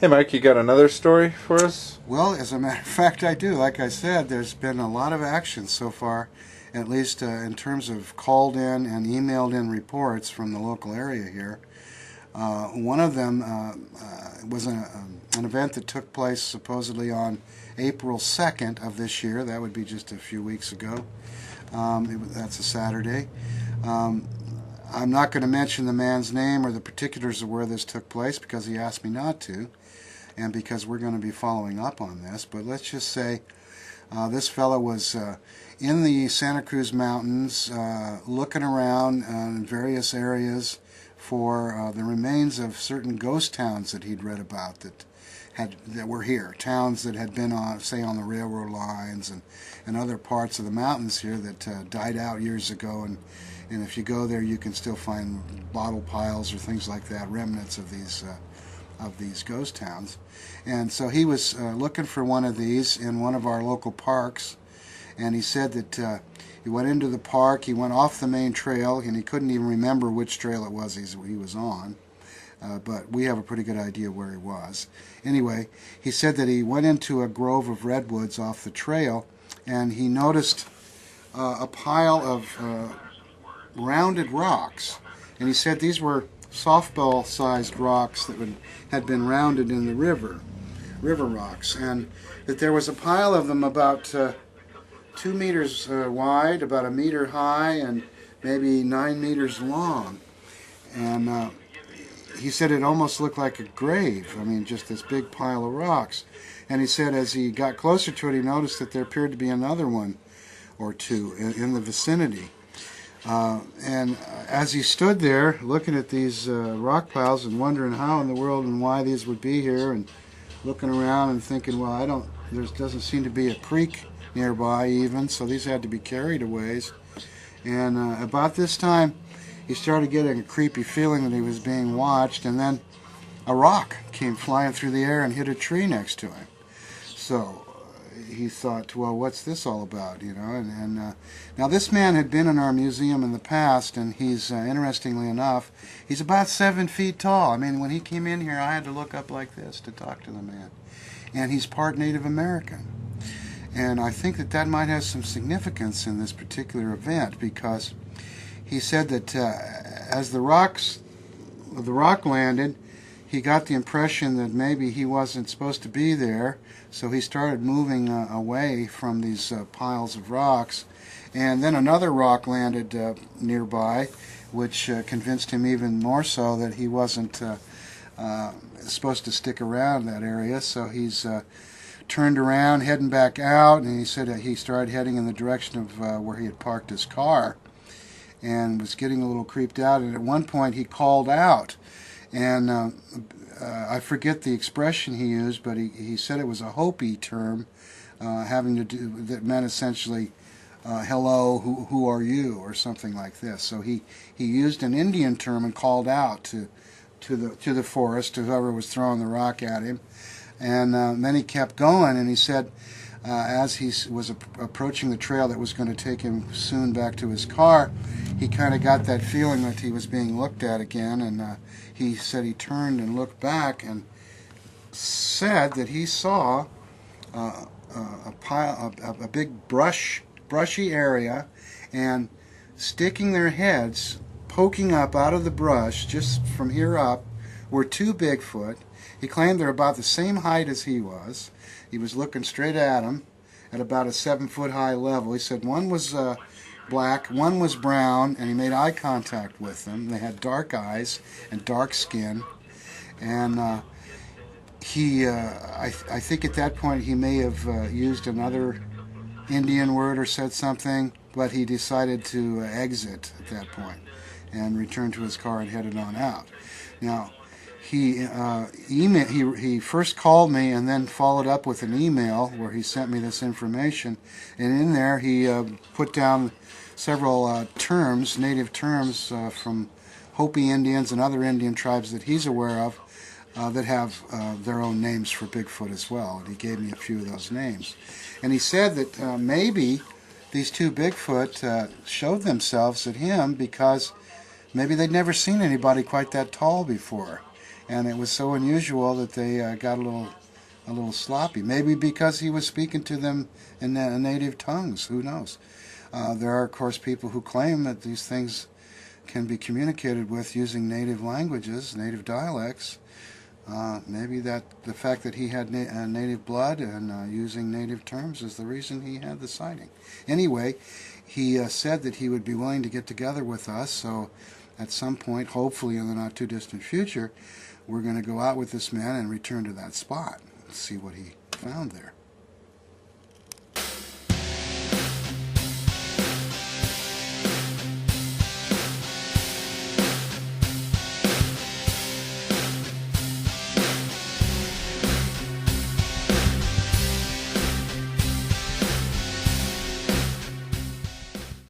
Hey Mike, you got another story for us? Well, as a matter of fact, I do. Like I said, there's been a lot of action so far, at least in terms of called in and emailed in reports from the local area here. One of them was an event that took place supposedly on April 2nd of this year. That would be just a few weeks ago. That's a Saturday. I'm not going to mention the man's name or the particulars of where this took place because he asked me not to, and because we're going to be following up on this. But let's just say this fellow was in the Santa Cruz Mountains looking around in various areas for the remains of certain ghost towns that he'd read about that were here, towns that had been on, say, on the railroad lines and other parts of the mountains here that died out years ago, and if you go there you can still find bottle piles or things like that, remnants of these ghost towns. And so he was looking for one of these in one of our local parks, and he said that he went into the park, he went off the main trail, and he couldn't even remember which trail it was he was on, but we have a pretty good idea where he was. Anyway, he said that he went into a grove of redwoods off the trail, and he noticed a pile of rounded rocks, and he said these were softball-sized rocks that had been rounded in the river rocks, and that there was a pile of them about 2 meters wide, about 1 meter high, and maybe 9 meters long. And he said it almost looked like a grave. I mean, just this big pile of rocks. And he said as he got closer to it, he noticed that there appeared to be another one or two in the vicinity. And as he stood there looking at these rock piles and wondering how in the world and why these would be here, and looking around and thinking, well, there doesn't seem to be a creek nearby even, so these had to be carried a ways. And about this time he started getting a creepy feeling that he was being watched, and then a rock came flying through the air and hit a tree next to him. So he thought, well, what's this all about, you know? And now this man had been in our museum in the past, and he's, interestingly enough, he's about 7 feet tall. I mean, when he came in here, I had to look up like this to talk to the man. And he's part Native American. And I think that might have some significance in this particular event, because he said that as the rock landed, he got the impression that maybe he wasn't supposed to be there, so he started moving away from these piles of rocks. And then another rock landed nearby, which convinced him even more so that he wasn't supposed to stick around that area. So he's turned around, heading back out, and he said that he started heading in the direction of where he had parked his car, and was getting a little creeped out. And at one point he called out, and I forget the expression he used, but he said it was a Hopi term having to do, that meant essentially hello, who are you, or something like this. So he used an Indian term and called out to the forest, to whoever was throwing the rock at him. And then he kept going, and he said as he was approaching the trail that was going to take him soon back to his car, he kind of got that feeling that he was being looked at again, and he said he turned and looked back and said that he saw a big brushy area, and sticking their heads, poking up out of the brush just from here up, were 2 Bigfoot. He claimed they're about the same height as he was. He was looking straight at him at about a 7-foot high level. He said one was black, one was brown, and he made eye contact with them. They had dark eyes and dark skin. And I think at that point he may have used another Indian word or said something, but he decided to exit at that point and return to his car and headed on out. Now, he first called me and then followed up with an email where he sent me this information, and in there he put down several terms, native terms from Hopi Indians and other Indian tribes that he's aware of that have their own names for Bigfoot as well, and he gave me a few of those names. And he said that maybe these 2 Bigfoot showed themselves at him because maybe they'd never seen anybody quite that tall before. and it was so unusual that they got a little sloppy. Maybe because he was speaking to them in native tongues. Who knows? There are, of course, people who claim that these things can be communicated with using native languages, native dialects. Maybe that the fact that he had native blood and using native terms is the reason he had the sighting. Anyway, he said that he would be willing to get together with us, so at some point, hopefully in the not too distant future, we're going to go out with this man and return to that spot and see what he found there.